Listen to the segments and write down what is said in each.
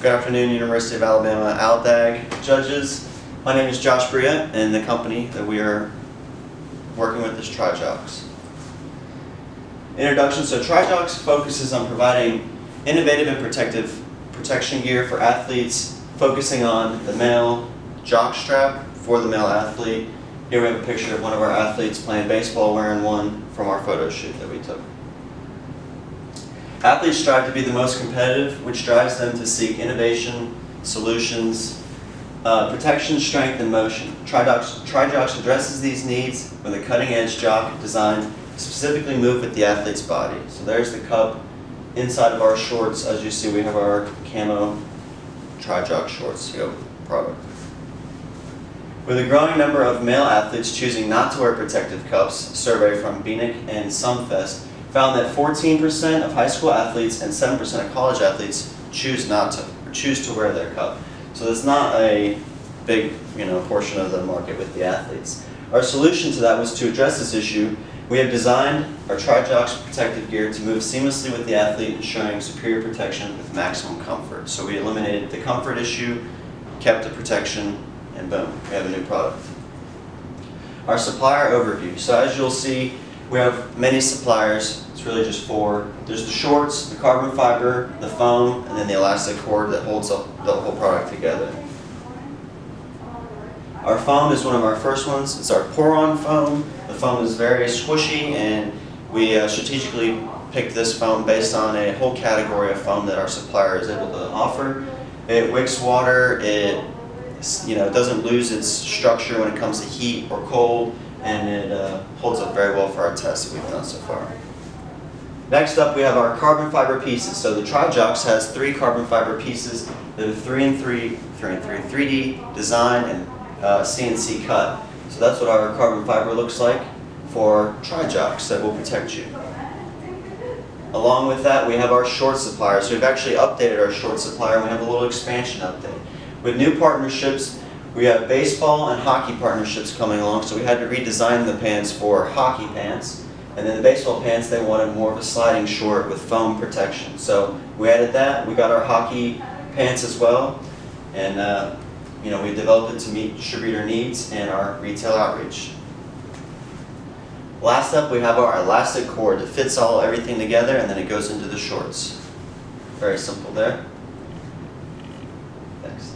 Good afternoon, University of Alabama Aldag judges. My name is Josh Bria, and the company that we are working with is Jox. Introduction. So Jox focuses on providing innovative and protection gear for athletes, focusing on the male jock strap for the male athlete. Here we have a picture of one of our athletes playing baseball wearing one from our photo shoot that we took. Athletes strive to be the most competitive, which drives them to seek innovation, solutions, protection, strength, and motion. Jox addresses these needs with a cutting-edge jock designed to specifically move with the athlete's body. So there's the cup. Inside of our shorts, as you see, we have our camo Jox shorts to go with the product. With a growing number of male athletes choosing not to wear protective cups, a survey from Beanick and Sumfest found that 14% of high school athletes and 7% of college athletes choose to wear their cup. So that's not a big portion of the market with the athletes. Our solution to that was to address this issue. We have designed our Jox protective gear to move seamlessly with the athlete, ensuring superior protection with maximum comfort. So we eliminated the comfort issue, kept the protection, and boom, we have a new product. Our supplier overview. So as you'll see, we have many suppliers. It's really just four. There's the shorts, the carbon fiber, the foam, and then the elastic cord that holds up the whole product together. Our foam is one of our first ones. It's our pour-on foam. The foam is very squishy, and we strategically picked this foam based on a whole category of foam that our supplier is able to offer. It wicks water. It doesn't lose its structure when it comes to heat or cold, and it holds up very well for our tests that we've done so far. Next up, we have our carbon fiber pieces. So the Jox has 3 carbon fiber pieces that are 3D design and CNC cut. So that's what our carbon fiber looks like for Jox that will protect you. Along with that, we have our short supplier. So we've actually updated our short supplier, and we have a little expansion update. With new partnerships, we have baseball and hockey partnerships coming along, so we had to redesign the pants for hockey pants. And then the baseball pants, they wanted more of a sliding short with foam protection. So we added that. We got our hockey pants as well. And we developed it to meet distributor needs and our retail outreach. Last up, we have our elastic cord that fits everything together, and then it goes into the shorts. Very simple there. Thanks.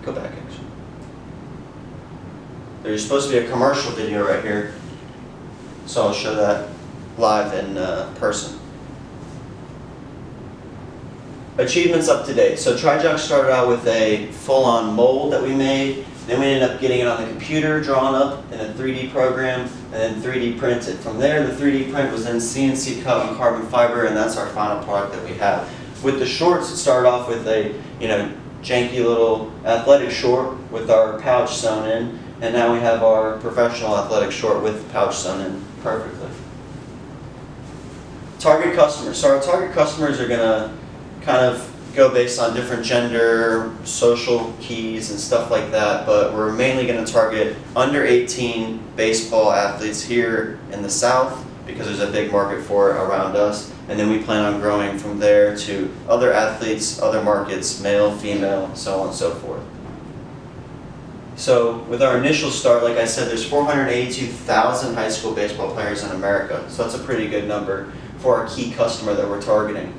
Go back, actually. There's supposed to be a commercial video right here, so I'll show that live in person. Achievements up to date. So Jox started out with a full-on mold that we made. Then we ended up getting it on the computer, drawn up in a 3D program, and then 3D printed. From there, the 3D print was then CNC cut on carbon fiber, and that's our final product that we have. With the shorts, it started off with a janky little athletic short with our pouch sewn in, and now we have our professional athletic short with pouch sewn in perfectly. Target customers. So our target customers are going to kind of go based on different gender, social keys, and stuff like that, but we're mainly going to target under 18 baseball athletes here in the South because there's a big market for it around us, and then we plan on growing from there to other athletes, other markets, male, female, so on and so forth. So with our initial start, like I said, there's 482,000 high school baseball players in America, so that's a pretty good number for our key customer that we're targeting.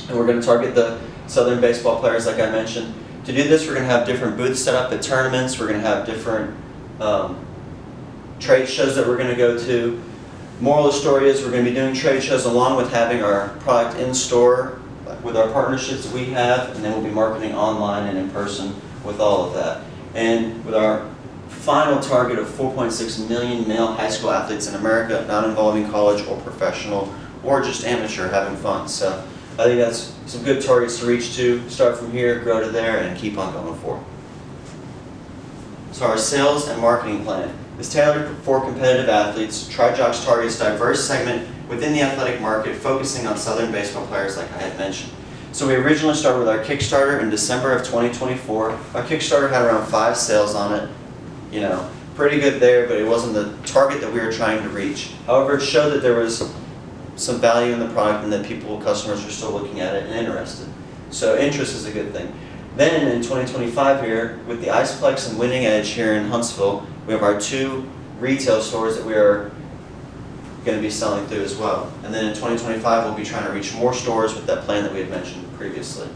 And we're going to target the Southern baseball players, like I mentioned. To do this, we're going to have different booths set up at tournaments. We're going to have different trade shows that we're going to go to. Moral of the story is we're going to be doing trade shows along with having our product in store with our partnerships that we have, and then we'll be marketing online and in person with all of that. And with our final target of 4.6 million male high school athletes in America, not involving college or professional or just amateur having fun. So I think that's some good targets to reach to. Start from here, grow to there, and keep on going forward. So our sales and marketing plan is tailored for competitive athletes. Jox targets diverse segment within the athletic market, focusing on Southern baseball players like I had mentioned. So we originally started with our Kickstarter in December of 2024. Our Kickstarter had around 5 sales on it. Pretty good there, but it wasn't the target that we were trying to reach. However, it showed that there was some value in the product and that customers are still looking at it and interested. So interest is a good thing. Then in 2025 here, with the Iceplex and Winning Edge here in Huntsville, we have our 2 retail stores that we are going to be selling through as well. And then in 2025, we'll be trying to reach more stores with that plan that we had mentioned previously.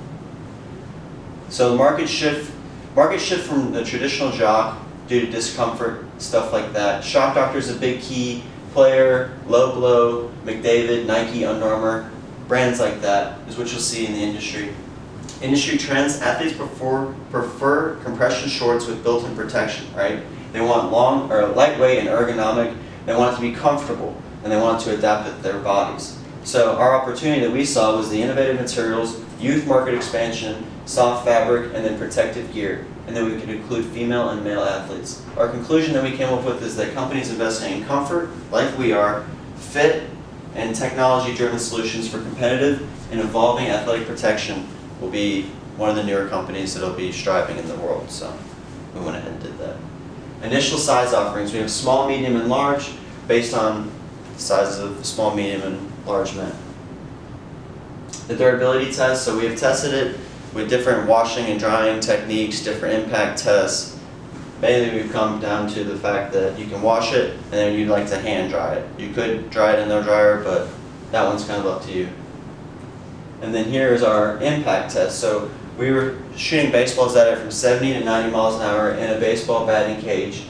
So the market shift from the traditional Jock due to discomfort, stuff like that. Shock Doctor is a big key player, Low Blow, McDavid, Nike, Under Armour, brands like that is what you'll see in the industry. Industry trends, athletes prefer compression shorts with built-in protection, right? They want long or lightweight and ergonomic. They want it to be comfortable, and they want it to adapt to their bodies. So our opportunity that we saw was the innovative materials, youth market expansion, soft fabric, and then protective gear. And then we could include female and male athletes. Our conclusion that we came up with is that companies investing in comfort, like we are, fit, and technology-driven solutions for competitive and evolving athletic protection will be one of the newer companies that will be striving in the world. So we went ahead and did that. Initial size offerings. We have small, medium, and large based on the sizes of small, medium, and large men. The durability test. So we have tested it with different washing and drying techniques, different impact tests. Mainly we've come down to the fact that you can wash it and then you'd like to hand dry it. You could dry it in no dryer, but that one's kind of up to you. And then here is our impact test. So we were shooting baseballs at it from 70 to 90 miles an hour in a baseball batting cage.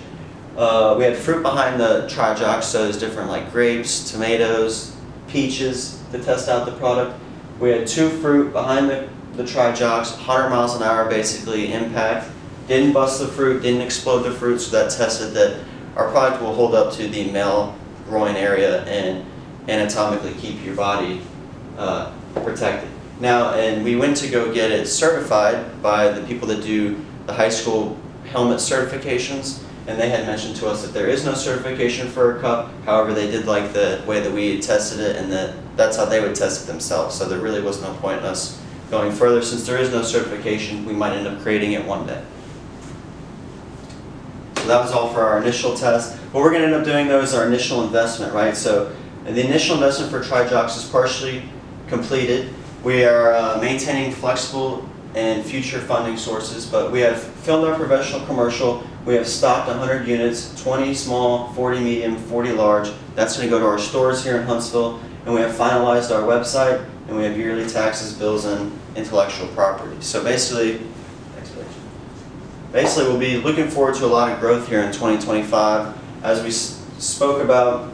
We had fruit behind the Tri-Jox, so there's different like grapes, tomatoes, peaches to test out the product. We had 2 fruit behind the Tri-Jox, 100 miles an hour basically impact. Didn't bust the fruit, didn't explode the fruit, so that tested that our product will hold up to the male groin area and anatomically keep your body protected. Now, and we went to go get it certified by the people that do the high school helmet certifications, and they had mentioned to us that there is no certification for a cup. However, they did like the way that we tested it, and that's how they would test it themselves. So there really was no point in us going further. Since there is no certification, we might end up creating it one day. So that was all for our initial test. What we're going to end up doing though is our initial investment, right? So the initial investment for Tri-Jox is partially completed. We are maintaining flexible and future funding sources, but we have filmed our professional commercial. We have stocked 100 units, 20 small, 40 medium, 40 large. That's going to go to our stores here in Huntsville, and we have finalized our website, and we have yearly taxes, bills, and intellectual property. So basically, we'll be looking forward to a lot of growth here in 2025 as we spoke about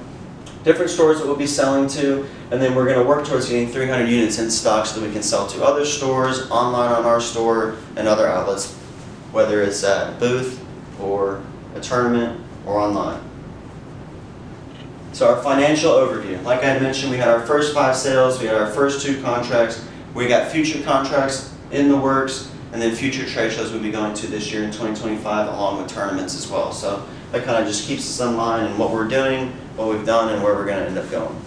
different stores that we'll be selling to, and then we're going to work towards getting 300 units in stock so that we can sell to other stores, online on our store, and other outlets, whether it's at a booth or a tournament or online. So our financial overview. Like I had mentioned, we had our first 5 sales, we had our first 2 contracts, we got future contracts in the works, and then future trade shows we'll be going to this year in 2025 along with tournaments as well. So that kind of just keeps us in line in what we're doing, what we've done, and where we're going to end up going.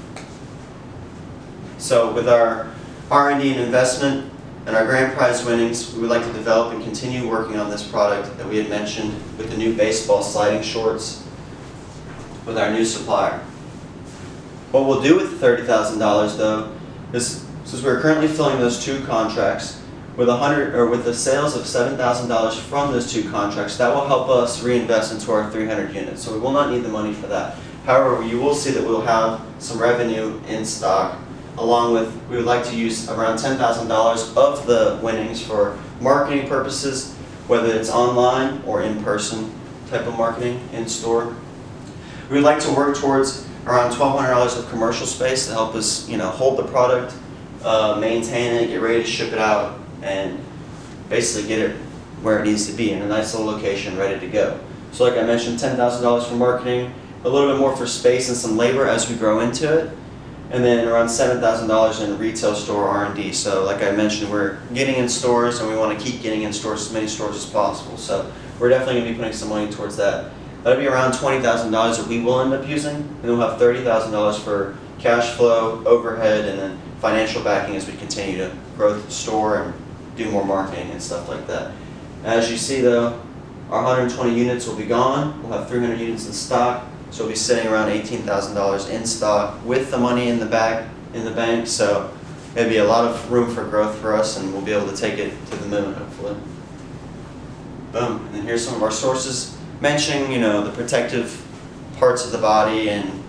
So with our R&D and investment and our grand prize winnings, we would like to develop and continue working on this product that we had mentioned with the new baseball sliding shorts with our new supplier. What we'll do with the $30,000 though is, since we're currently filling those 2 contracts, with the sales of $7,000 from those 2 contracts, that will help us reinvest into our 300 units. So we will not need the money for that. However, you will see that we'll have some revenue in stock, along with, we would like to use around $10,000 of the winnings for marketing purposes, whether it's online or in-person type of marketing in store. We would like to work towards around $1,200 of commercial space to help us, hold the product, maintain it, get ready to ship it out, and basically get it where it needs to be in a nice little location ready to go. So like I mentioned, $10,000 for marketing, a little bit more for space and some labor as we grow into it, and then around $7,000 in retail store R&D. So like I mentioned, we're getting in stores and we want to keep getting in stores, as many stores as possible. So we're definitely going to be putting some money towards that. That'll be around $20,000 that we will end up using, and then we'll have $30,000 for cash flow, overhead, and then financial backing as we continue to grow the store and do more marketing and stuff like that. As you see though, our 120 units will be gone. We'll have 300 units in stock, so we'll be sitting around $18,000 in stock with the money in the back in the bank, so there'll be a lot of room for growth for us, and we'll be able to take it to the moon, hopefully. Boom. And then here's some of our sources mentioning, the protective parts of the body and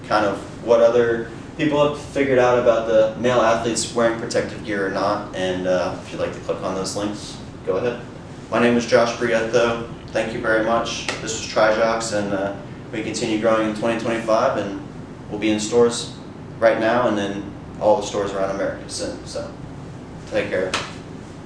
kind of what other people have figured out about the male athletes wearing protective gear or not. And if you'd like to click on those links, go ahead. My name is Josh Brietto. Thank you very much. This was Jox, and we continue growing in 2025, and we'll be in stores right now and then all the stores around America soon. So take care.